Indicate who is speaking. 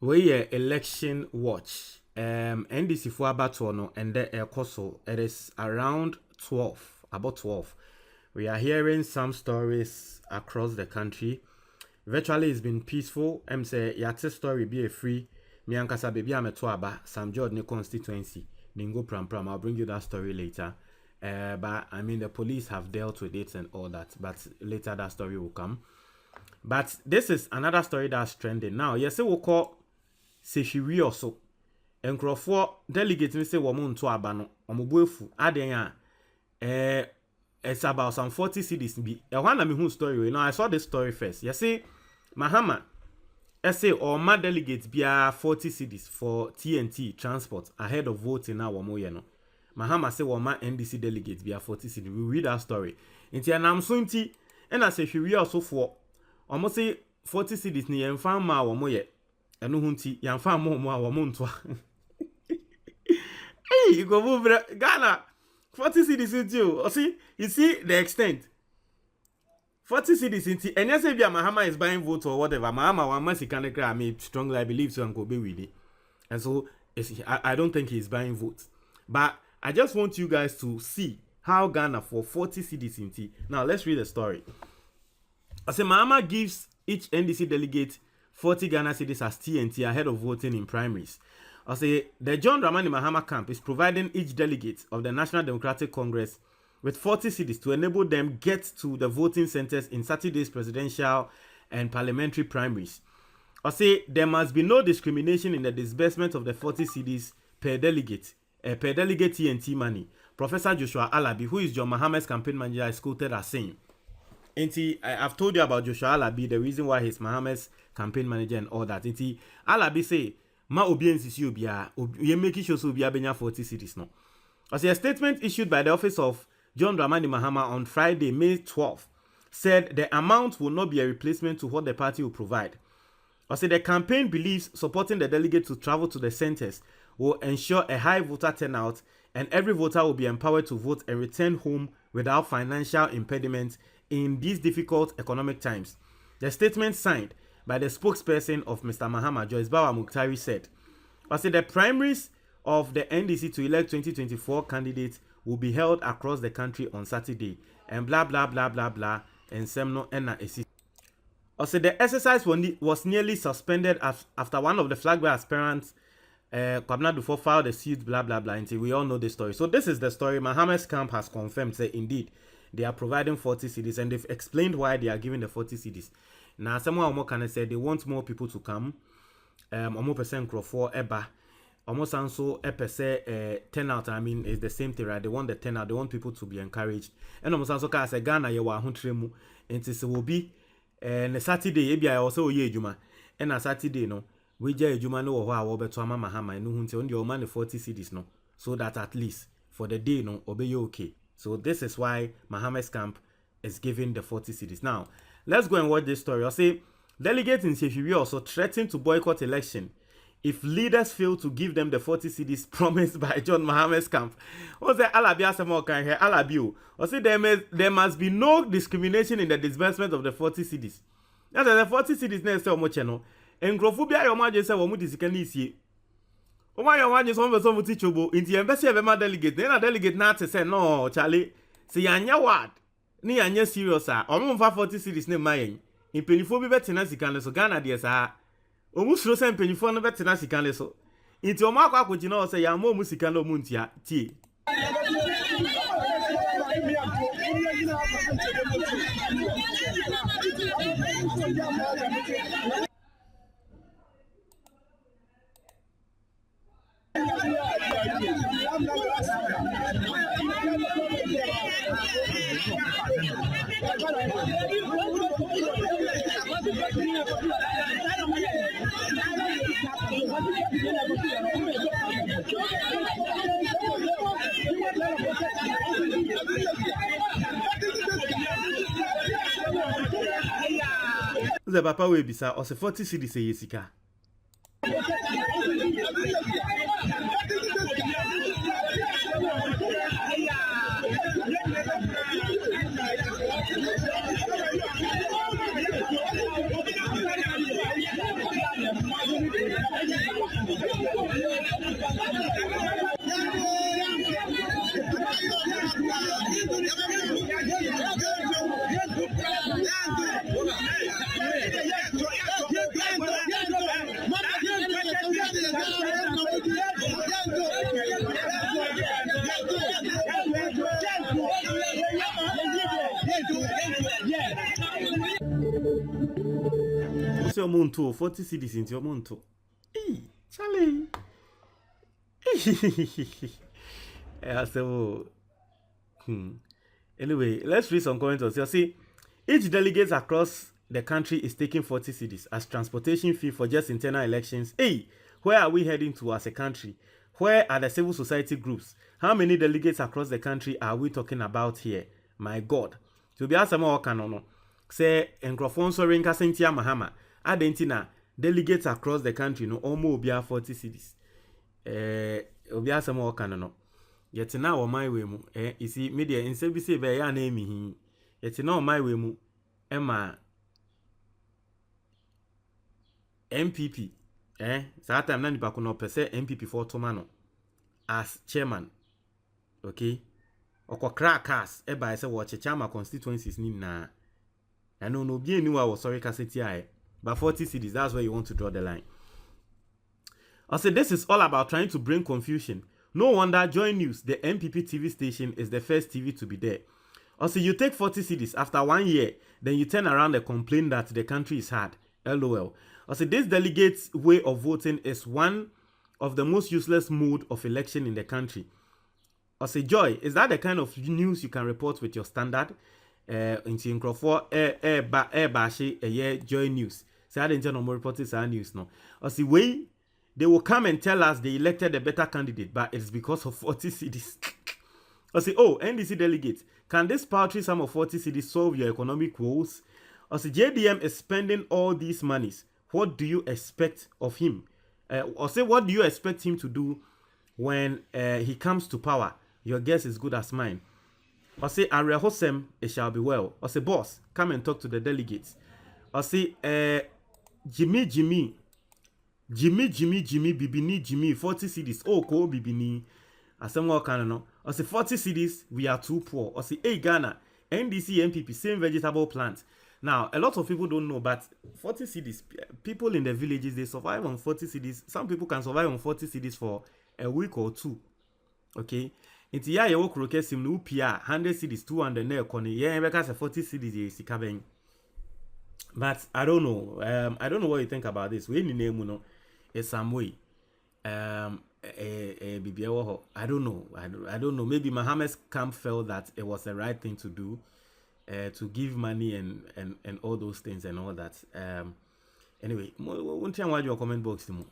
Speaker 1: we election watch. NDC for about one and the Koso. It is around 12, about 12. We are hearing some stories across the country. Virtually, it's been peaceful. Say yate story be a free. Me ankasa baby I'm a toaba. Sam George ne constituency. Ningo pram. I'll bring you that story later. But I mean the police have dealt with it and all that. But later that story will come. But this is another story that's trending now. Yes, we will call. Se she also enkrofo delegate me say woman to abano omobuefu aden it's about some 40 cities be e wan na me hu story. You know, I saw this story first. You see Mahama say or ma delegate bia 40 cities for TNT transport ahead of voting now womo ye no. Mahama say ma NDC delegate bia 40 cities. We read that story. Inti anam so nti and I say she also for almost say 40 cities ni yemfa ma womo ye eno hunti yamfa mo a wo monto hey you go move Ghana 40 cities into you see the extent 40 cities into and yes if Mahama is buying votes or whatever Mahama one must can I mean strongly I believe so and go be with it and so I don't think he's buying votes but I just want you guys to see how Ghana for 40 cities into now let's read the story. I say Mahama gives each NDC delegate 40 Ghana cities as TNT ahead of voting in primaries. I say the John Dramani Mahama camp is providing each delegate of the National Democratic Congress with 40 cities to enable them get to the voting centers in Saturday's presidential and parliamentary primaries. I say there must be no discrimination in the disbursement of the 40 cities per delegate TNT money. Professor Joshua Alabi, who is John Mahama's campaign manager, is quoted as saying. I've told you about Joshua Alabi, the reason why he's Mahama's campaign manager and all that. Alabi say, ma obiensisi obia, ye make sure so obia benya 40 cities no. As a statement issued by the office of John Dramani Mahama on Friday, May 12th, said the amount will not be a replacement to what the party will provide. I said the campaign believes supporting the delegate to travel to the centers will ensure a high voter turnout and every voter will be empowered to vote and return home without financial impediments in these difficult economic times. The statement signed by the spokesperson of Mr. Mahama, Joyce Bawa Muktari, said, I said the primaries of the NDC to elect 2024 candidates will be held across the country on Saturday and blah blah blah blah blah and semno enna esi. I said the exercise was nearly suspended after one of the flag bearer aspirants Kwabena Dufo filed a suit blah blah blah until we all know the story. So this is the story. Mahama's camp has confirmed say indeed they are providing 40 cities and they've explained why they are giving the 40 cities. Now, someone more can say they want more people to come. Almost percent crop for eba. Almost also a percent turnout. I mean, it's the same thing, right? They want the turnout. They want people to be encouraged. And almost also can say Ghana ye wa huntremu. And it will be a Saturday. Maybe I also ye juma. And a Saturday no. We je juma no wa wa beto ama Mahama. No hunte on your man 40 cities no. So that at least for the day no obey you okay. So this is why Mahama's camp is giving the 40 cities. Now, let's go and watch this story. I'll say, delegates in Sheffield also threatened to boycott election if leaders fail to give them the 40 cities promised by John Mahama's camp. What's the Alabi Asamo can hear Alabi? I'll say there must be no discrimination in the disbursement of the 40 cities. That's the 40 cities next to Mocheno. And Grophobia, your major said, what is the oh my God, you want to teach you in the embassy of a delegate. Then a delegate not to say no, Charlie. See, I know what? Ni anya serious ah. Omo mfa 40 cities ne mayen. Impenifo bi betena sika ne so Ghana de sa. Omu suro se impenifo no betena sika ne so. Inti omo akwa akogina o se ya mo omu sika no omu ntia. Tie. The papa will be or 40 cities a yesika. What's your monto? 40 CDs into your monto. Hey, Charlie. So, anyway, let's read some comments. You see, each delegate across the country is taking 40 cedis as transportation fee for just internal elections. Hey, where are we heading to as a country? Where are the civil society groups? How many delegates across the country are we talking about here? My God. To be asked more canon. Say, Encrophone sorry, Casentia Mahama. Adentina, delegates across the country, no, almost be 40 cedis. Obi asked more canon. Yet now, my way, you see, media in service by your name. Yet now, my way, Emma MPP. That time nani back no per se MPP for Tomano as chairman. Okay. Oko crackers by say watch chama constituencies ni na. I know no be new I was sorry cassette but 40 cities, that's where you want to draw the line. I said this is all about trying to bring confusion. No wonder Joy News, the MPP TV station, is the first TV to be there. Also, you take 40 cities after 1 year, then you turn around and complain that the country is hard. LOL. Also, this delegate's way of voting is one of the most useless mode of election in the country. Also, Joy, is that the kind of news you can report with your standard? Into Incrofor, bashi, Joy News. Say, I didn't know more reporters are news no. Also, way they will come and tell us they elected a better candidate, but it's because of 40 cities. I say, oh, NDC delegates, can this paltry sum of 40 cities solve your economic woes? I say, JDM is spending all these monies. What do you expect of him? Or say, what do you expect him to do when he comes to power? Your guess is good as mine. Or say, Arehosem, it shall be well. Or say, boss, come and talk to the delegates. Or say, Jimmy, Bibini, Jimmy, 40 cities. Oh, ko Bibini. As some more can know. Or say 40 cities, we are too poor. Or say, hey Ghana, NDC, MPP, same vegetable plant. Now, a lot of people don't know, but 40 cities, people in the villages, they survive on 40 cities. Some people can survive on 40 cities for a week or two. Okay? It's yeah, you walk rocket sim no PR, 100 cities, 200 near corner. Yeah, because 40 cities is coming. But I don't know. I don't know what you think about this. We need name, no, it's some way. I don't know. I don't know. Maybe Mahama's camp felt that it was the right thing to do, to give money and all those things and all that. Anyway, won't you watch your comment box to me?